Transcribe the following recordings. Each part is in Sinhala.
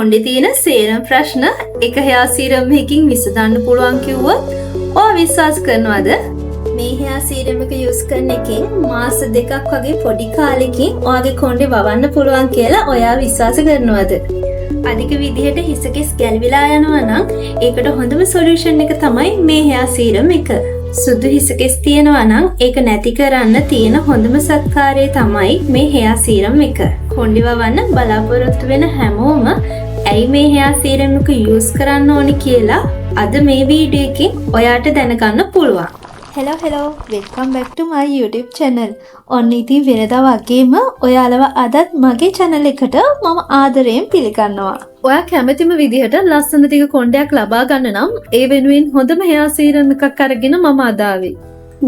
කොණ්ඩේ තියෙන සේරම ප්‍රශ්න එක hair serum එකකින් විසඳන්න පුළුවන් කිව්වොත් ඔයා විශ්වාස කරනවද? මේ hair serum එක use කරන එකෙන් මාස 2ක් වගේ පොඩි කාලෙකින් ඔයාගේ කොණ්ඩේ වවන්න පුළුවන් කියලා ඔයා විශ්වාස කරනවද? අධික විදිහට හිසකෙස් ගැලවිලා යනවා නම් ඒකට හොඳම සොලියුෂන් එක තමයි මේ hair serum එක. සුදු හිසකෙස් තියෙනවා නම් ඒක නැති කරන්න තියෙන හොඳම සත්කාරය තමයි මේ hair serum එක. කොණ්ඩේ වවන්න බලාපොරොත්තු වෙන හැමෝම ඇයි මේ hair serum එක use කරන්න ඕනි කියලා අද මේ වීඩියෝ එකෙන් ඔයාට දැනගන්න පුළුවන්. hello welcome back to my YouTube channel. ඔන්න ඉතින් වෙනදා වගේම ඔයාලව අදත් මගේ channel එකට මම ආදරයෙන් පිළිගන්නවා. ඔයා කැමතිම විදිහට ලස්සන දිග කොණ්ඩයක් ලබා ගන්න නම් ඒ වෙනුවෙන් හොඳම hair serum එකක් අරගෙන මම අද ආවේ.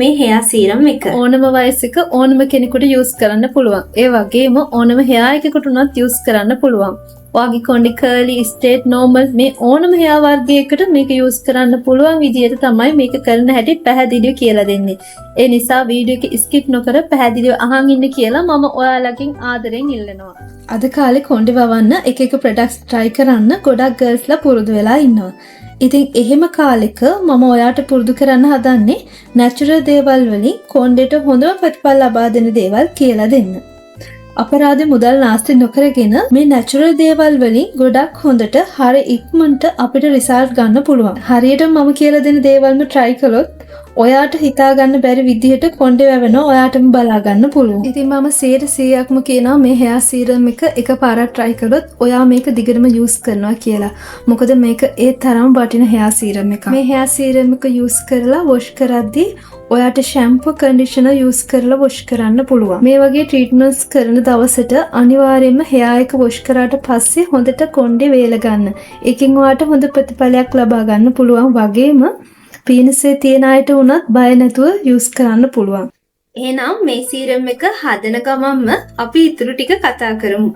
මේ hair serum එක ඕනම වයසක ඕනම කෙනෙකුට use කරන්න පුළුවන්. ඒ වගේම ඕනම hair එකකට උනත් use කරන්න පුළුවන්. ඔයාගේ කොණ්ඩේ curly, straight, normal මේ ඕනම hair වර්ගයකට මේක use කරන්න පුළුවන් විදිහට තමයි මේක කරන හැටි පැහැදිලිව කියලා දෙන්නේ. ඒ නිසා වීඩියෝ එක skip නොකර පැහැදිලිව අහන් ඉන්න කියලා මම ඔයාලගෙන් ආදරෙන් ඉල්ලනවා. අද කාලේ කොණ්ඩේ වවන්න එක එක products try කරන්න ගොඩක් girlsලා පුරුදු වෙලා ඉන්නවා. ඉතින් එහෙම කාලෙක මම ඔයාට පුරුදු කරන්න හදන්නේ natural දේවල් වලින් කොණ්ඩේට හොඳම ප්‍රතිඵල ලබා දෙන දේවල් කියලා දෙන්න. අපරාධ මුදල් නාස්ති නොකරගෙන මේ natural දේවල් වලින් ගොඩක් හොඳට හරිය ඉක්මනට අපිට රිසල්ට් ගන්න පුළුවන්. හරියට මම කියලා දෙන දේවල්ම try කළොත් ඔයාට හිතා ගන්න බැරි විදිහට කොණ්ඩේ වැවෙනවා ඔයාටම බලා ගන්න පුළුවන්. ඉතින් මම 100%ක්ම කියනවා මේ hair serum එක එකපාරක් try කළොත් ඔයා මේක දිගටම use කරනවා කියලා. මොකද මේක ඒ තරම් වටින hair serum එකක්. මේ hair serum එක use කරලා wash කරද්දී ඔයාට shampoo conditioner use කරලා wash කරන්න පුළුවන්. මේ වගේ treatments කරන දවසට අනිවාර්යයෙන්ම hair එක wash කරාට පස්සේ හොඳට කොණ්ඩේ වේල ගන්න. ඒකෙන් ඔයාට හොඳ ප්‍රතිඵලයක් ලබා ගන්න පුළුවන් වගේම පීනසේ තියෙන අයට උනත් බය නැතුව use කරන්න පුළුවන්. එහෙනම් මේ serum එක හදන ගමන්ම අපි ඊටු ටික කතා කරමු.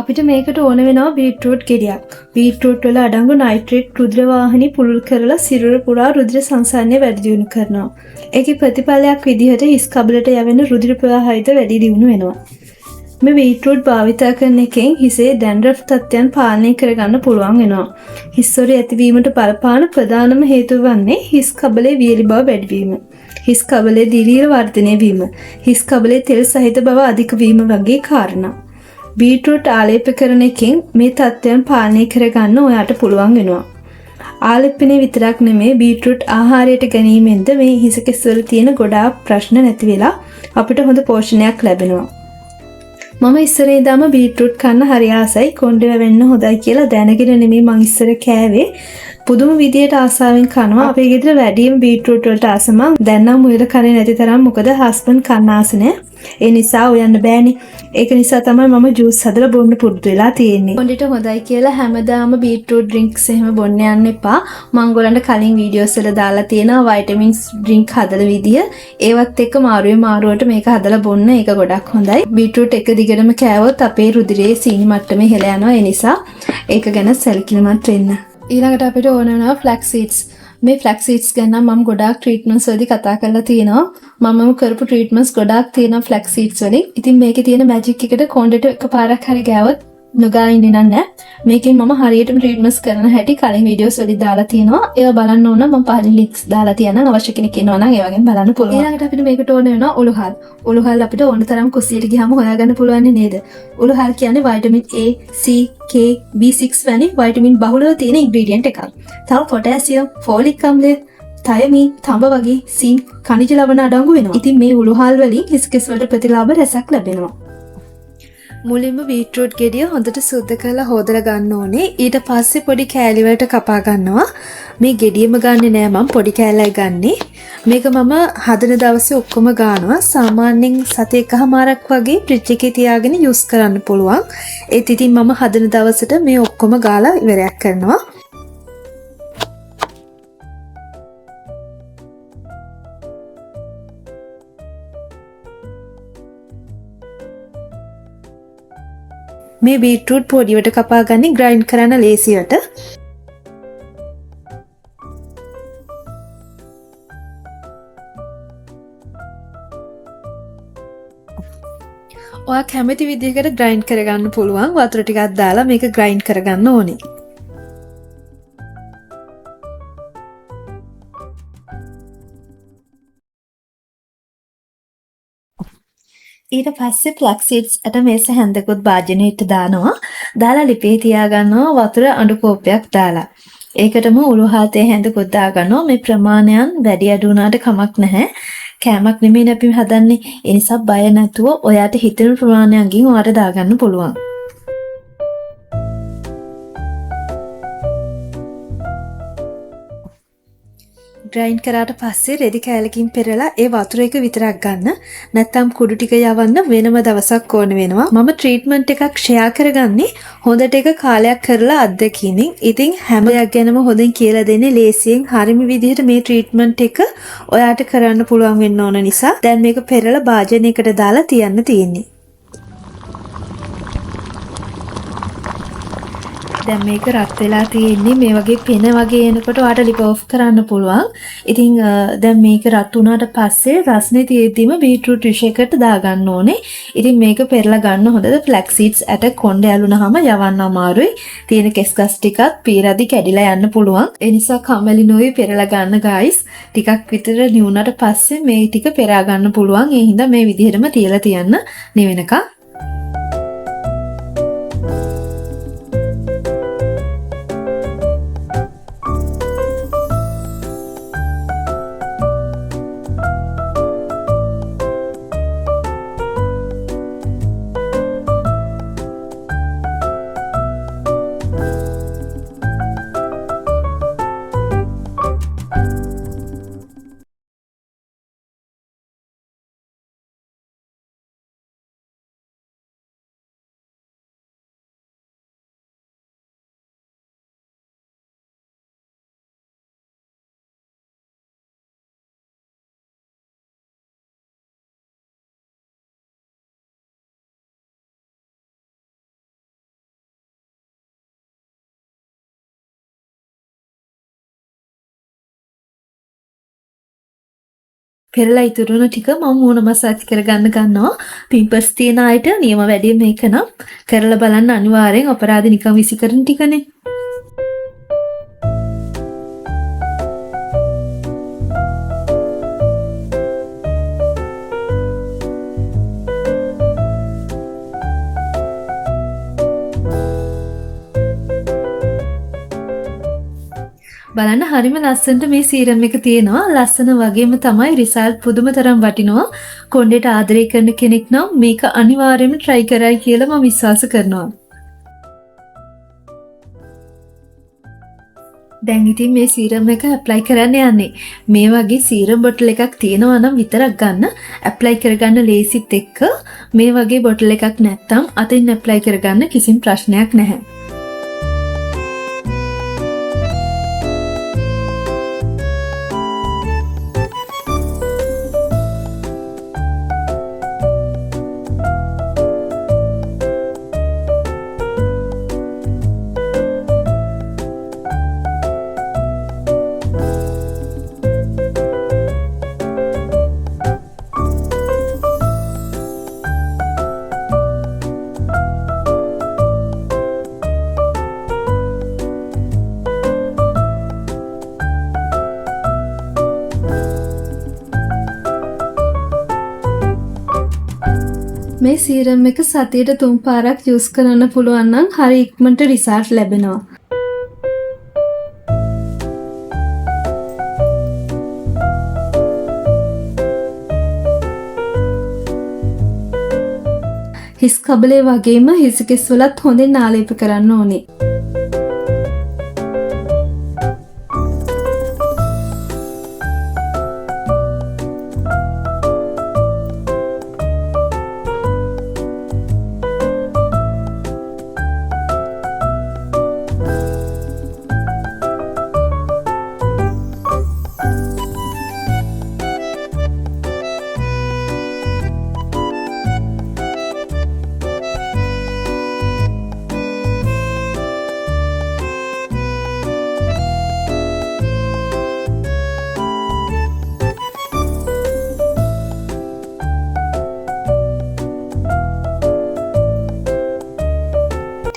අපිට මේකට ඕන වෙනවා බීට්‍රූට් ගෙඩියක්. බීට්‍රූට් වල අඩංගු නයිට්‍රේට් රුධිර වාහිනී පුළුල් කරලා සිරුර පුරා රුධිර සංසරණය වැඩි දියුණු කරනවා. ඒකේ ප්‍රතිඵලයක් විදිහට හිස් කබලට යවෙන රුධිර ප්‍රවාහයද වැඩි දියුණු වෙනවා. මේ බීට්‍රූට් භාවිතා කරන එකෙන් හිසේ දැන්ඩ්‍රෆ් තත්ත්වයන් පාලනය කරගන්න පුළුවන් වෙනවා. හිස්වර ඇතිවීමට බලපාන ප්‍රධානම හේතුව වන්නේ හිස් කබලේ වියලි බව වැඩිවීම. හිස් කබලේ දිලීර වර්ධනය වීම. හිස් කබලේ තෙල් සහිත බව අධික වීම වගේ කාරණා. බීට්‍රූට් ආලේප කරන එකෙන් මේ තත්ත්වයන් පාලනය කරගන්න ඔයාට පුළුවන් වෙනවා. ආලේපනේ විතරක් නෙමේ බීට්‍රූට් ආහාරයට ගැනීමෙන්ද මේ හිස කෙස් වල තියෙන ගොඩාක් ප්‍රශ්න නැති වෙලා අපිට හොඳ පෝෂණයක් ලැබෙනවා. මම ඉස්සර ඉඳන්ම බීට්‍රූට් කන්න හරි ආසයි. කොණ්ඩේ වැවෙන්න හොඳයි කියලා දැනගෙන නෙමෙයි මං ඉස්සර කෑවේ. පුදුම විදියට ආසාවෙන් කනවා. අපේ ගෙදර වැඩිම බීට්‍රූට් වලට ආස මං. දැන් නම් මුයල කන්නේ නැති තරම් මොකද හස්බන්ඩ් කන්න ආස නැහැ. ඒ නිසා හොයන්න බෑනේ. ඒක නිසා තමයි මම ජූස් හදලා බොන්න පුරුදු වෙලා තියෙන්නේ. කොණ්ඩේට හොඳයි කියලා හැමදාම බීට්‍රූට් ඩ්‍රින්ක්ස් එහෙම බොන්න යන්න එපා. මම ඔයගලන්ට කලින් වීඩියෝස් වල දාලා තියෙනවා වයිටමින්ස් ඩ්‍රින්ක් හදන විදිය. ඒවත් එක්ක මාරුවට මේක හදලා බොන්න ඒක ගොඩක් හොඳයි. බීට්‍රූට් එක දිගටම කෑවොත් අපේ රුධිරයේ සීනි මට්ටම ඉහළ යනවා. ඒ නිසා ඒක ගැන සැලකිලිමත් වෙන්න. ඊළඟට අපිට ඕන වෙනවා flax seeds. මේ flax seeds ගැන මම ගොඩාක් ට්‍රීට්මන්ට්ස් වලදී කතා කරලා තියෙනවා. මමම කරපු ට්‍රීට්මන්ට්ස් ගොඩාක් තියෙනවා flax seeds වලින්. ඉතින් මේකේ තියෙන මැජික් එකට කොණ්ඩේට එකපාරක් හරි ගෑවොත් නොගා ඉන්නේ නැහැ. මේකෙන් මම හරියටම ට්‍රීට්මන්ට්ස් කරන හැටි කලින් වීඩියෝස් වලදී දාලා තියෙනවා. ඒවා බලන්න ඕන මම පහලින් ලින්ක්ස් දාලා තියෙනවා. අවශ්‍ය කෙනෙක් ඉන්නවා නම් ඒ වගේම බලන්න පුළුවන්. ඊළඟට අපිට මේකට ඕන වෙනවා උළුහල්. උළුහල් අපිට ඕන තරම් කුස්සියට ගියාම හොයාගන්න පුළුවන් නේද? උළුහල් කියන්නේ වයිටමින් A, C, K, B6 වැනි වයිටමින් බහුලව තියෙන ඉන්ග්‍රීඩියන්ට් එකක්. තව පොටෑසියම්, ෆෝලික් අම්ලය, තයමින්, තඹ වගේ සිංක්, ඛනිජ ලවණ අඩංගු වෙනවා. ඉතින් මේ උළුහල් වලින් හිස් කෙස් වලට ප්‍රතිලාභ රැසක් ලැබෙනවා. මුලින්ම බීට්‍රූට් ගෙඩිය හොඳට සුද්ධ කරලා හොදලා ගන්න ඕනේ. ඊට පස්සේ පොඩි කෑලි වලට කපා ගන්නවා. මේ ගෙඩියම ගන්නෙ නෑ මම පොඩි කෑල්ලයි ගන්නෙ. මේක මම හදන දවසේ ඔක්කොම ගන්නවා. සාමාන්‍යයෙන් සති එකමාරක් වගේ ෆ්‍රිජ් එකේ තියාගෙන යූස් කරන්න පුළුවන්. ඒත් ඉතින් මම හදන දවසට මේ ඔක්කොම ගාලා ඉවරයක් කරනවා. මේ බීට්‍රූට් පොඩියට කපා ගන්නේ ග්‍රයින්ඩ් කරන්න ලේසියට. ඔයා කැමති විදිහකට ග්‍රයින්ඩ් කරගන්න පුළුවන්. වතුර ටිකක් දාලා මේක ග්‍රයින්ඩ් කරගන්න ඕනේ. ඊට පස්සේ ෆ්ලැක්ස් සීඩ්ස් අට මේස හැන්දකුත් භාජනයට දානවා. දාලා ලිපේ තියාගන්නවා වතුර අඬු කෝප්පයක් දාලා. ඒකටම උළු හාතේ හැන්දකුත් දාගන්නවා. මේ ප්‍රමාණයන් වැඩි අඩු වුණාට කමක් නැහැ. කෑමක් නෙමෙයි අපි හදන්නේ. ඒ නිසා බය නැතුව ඔයාට හිතෙන ප්‍රමාණයකින් ඔයාට දාගන්න පුළුවන්. ග්‍රයින්ඩ් කරාට පස්සේ රෙදි කෑල්ලකින් පෙරලා ඒ වතුර එක විතරක් ගන්න. නැත්නම් කුඩු ටික යවන්න වෙනම දවසක් ඕන වෙනවා. මම ට්‍රීට්මන්ට් එකක් ෂෙයා කරගන්නේ හොඳට එක කාලයක් කරලා අත්දැකීමෙන්. ඉතින් හැම දෙයක් ගැනම හොඳින් කියලා දෙන්නේ ලේසියෙන් හරිම විදිහට මේ ට්‍රීට්මන්ට් එක ඔයාට කරන්න පුළුවන් වෙන්න ඕන නිසා දැන් මේක පෙරලා භාජනයකට දාලා තියන්න තියෙන්නේ. දැන් මේක රත් වෙලා තියෙන්නේ මේ වගේ පෙන වගේ එනකොට ඔයාට ලිප් ඔෆ් කරන්න පුළුවන්. ඉතින් දැන් මේක රත් වුණාට පස්සේ රස්නේ තියෙද්දිම බීට්‍රූට් ඩිෂ් එකට දාගන්න ඕනේ. ඉතින් මේක පෙරලා ගන්න හොඳද? ෆ්ලැක්ස් සීඩ්ස් ඇට කොණ්ඩ ඇලුනහම යවන්න අමාරුයි. තියෙන කෙස් ගස් ටිකක් පීරදි කැඩිලා යන්න පුළුවන්. ඒ නිසා කම්මැලි නොවි පෙරලා ගන්න ගයිස්. ටිකක් විතර නිවුණාට පස්සේ මේ ටික පෙරා ගන්න පුළුවන්. ඒ හින්දා මේ විදිහටම තියලා තියන්න නිවෙනකම්. පෙරලා ඉතුරුන ටික මම මූණ මසාජ් කරගන්න ගන්නවා. පිම්පල්ස් තියෙන අයට නියම වැඩි මේක නම් කරලා බලන්න අනිවාර්යෙන්. අපරාධ නිකන් විසි කරන ටිකනේ. බලන්න හරිම ලස්සනට මේ සීරම් එක තියෙනවා. ලස්සන වගේම තමයි රිසල්ට් පුදුම තරම් වටිනවා. කොණ්ඩේට ආදරය කරන කෙනෙක් නම් මේක අනිවාර්යයෙන්ම try කරයි කියලා මම විශ්වාස කරනවා. දැන් ඉතින් මේ සීරම් එක ඇප්ලයි කරන්න යන්නේ. මේ වගේ සීරම් බොටල් එකක් තියෙනවා නම් විතරක් ගන්න. ඇප්ලයි කරගන්න ලේසිත් එක්ක මේ වගේ බොටල් එකක් නැත්තම් අතින් ඇප්ලයි කරගන්න කිසිම ප්‍රශ්නයක් නැහැ. මේ සීරම් එක සතියට 3 පාරක් යූස් කරන්න පුළුවන් නම් හරි ඉක්මනට රිසල්ට් ලැබෙනවා. හිස් කබලේ වගේම හිස් කෙස් වලත් හොඳින් ආලේප කරන්න ඕනේ.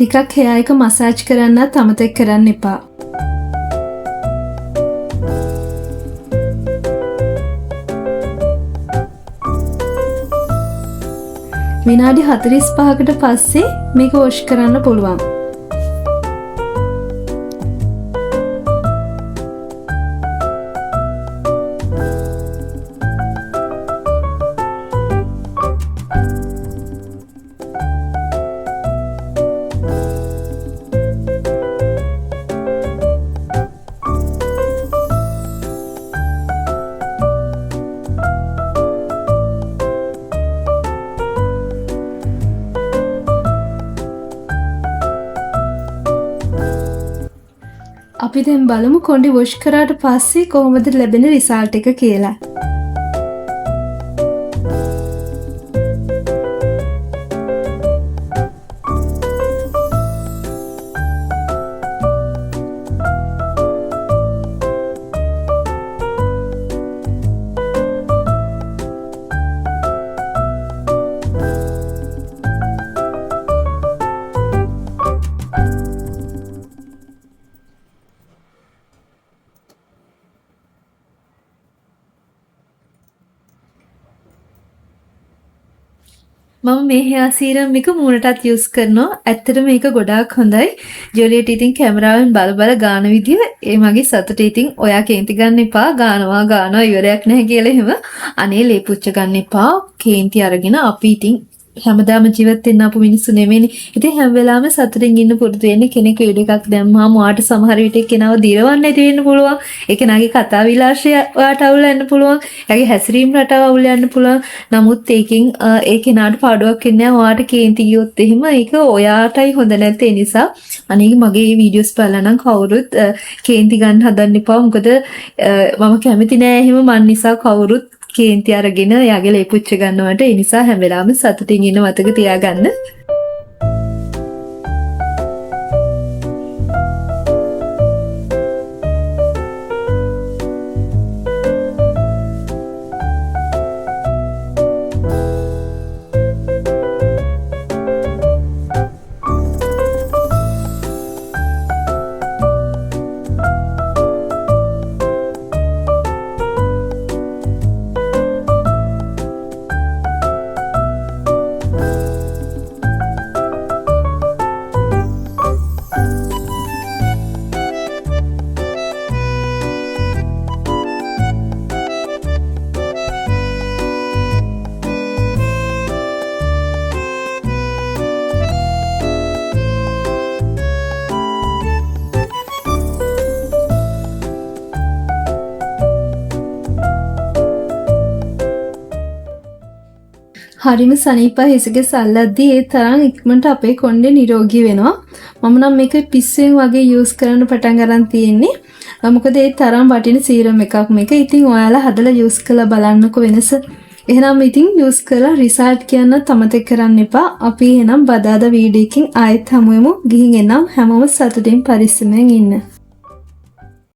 ටිකක් hair එක මසාජ් කරන්නත් අමතක කරන්න එපා. විනාඩි 45කට පස්සේ මේක වොෂ් කරන්න පුළුවන්. අපි දැන් බලමු කොණ්ඩේ වොෂ් කරාට පස්සේ කොහොමද ලැබෙන රිසල්ට් එක කියලා. මම මේ hair serum එක මූණටත් use කරනවා. ඇත්තටම මේක ගොඩාක් හොඳයි. ජොලියට ඉතින් කැමරාවෙන් බල ගාන විදිය ඒ මගේ සතුට ඉතින් ඔයා කේන්ති ගන්න එපා. ගානවා ඉවරයක් නැහැ කියලා එහෙම. අනේ ලේ පුච්ච ගන්න එපා. කේන්ති අරගෙන අපි ඉතින් හැමදාම ජීවත් වෙන්න අපු මිනිස්සු නෙමෙයිනේ. ඉතින් හැම වෙලාවෙම සතුටින් ඉන්න පුරුදු වෙන්න කෙනෙක් වීඩියෝ එකක් දැම්මාම ඔයාට සමහර විට කෙනාව දිරවන්න නැති වෙන්න පුළුවන්. ඒ කෙනාගේ කතා විලාසය ඔයාට අවුල් වෙන්න පුළුවන්. එයාගේ හැසිරීම රටාව අවුල් වෙන්න පුළුවන්. නමුත් ඒකෙන් ඒ කෙනාට පාඩුවක් වෙන්නේ නැහැ. ඔයාට කේන්ති ගියොත් එහෙම ඒක ඔයාටයි හොඳ නැත්තේ. ඒ නිසා අනේ මගේ මේ වීඩියෝස් බලලා නම් කවුරුත් කේන්ති ගන්න හදන්න එපා. මොකද මම කැමති නෑ එහෙම මන් නිසා කවුරුත් කේන්ති අරගෙන යාගේ ලේ පුච්ච ගන්නවට. ඒ නිසා හැම වෙලාවෙම සතුටින් ඉන්න මතක තියාගන්න. හරිම සනීපා හිසගේ සල්ලද්දී ඒ තරම් ඉක්මනට අපේ කොණ්ඩේ නිරෝගී වෙනවා. මම නම් මේක පිස්සෙන් වගේ යූස් කරන්න පටන් ගන්න තියෙන්නේ. මොකද ඒ තරම් වටින සීරම් එකක් මේක. ඉතින් ඔයාලා හදලා යූස් කරලා බලන්නකෝ වෙනස. එහෙනම් ඉතින් යූස් කරලා රිසල්ට් කියන්න අමතක කරන්න එපා. අපි එහෙනම් බදාදා වීඩියෝ එකකින් ආයෙත් හමු වෙමු. ගිහින් එනම් හැමෝම සතුටින් පරිස්සමෙන් ඉන්න.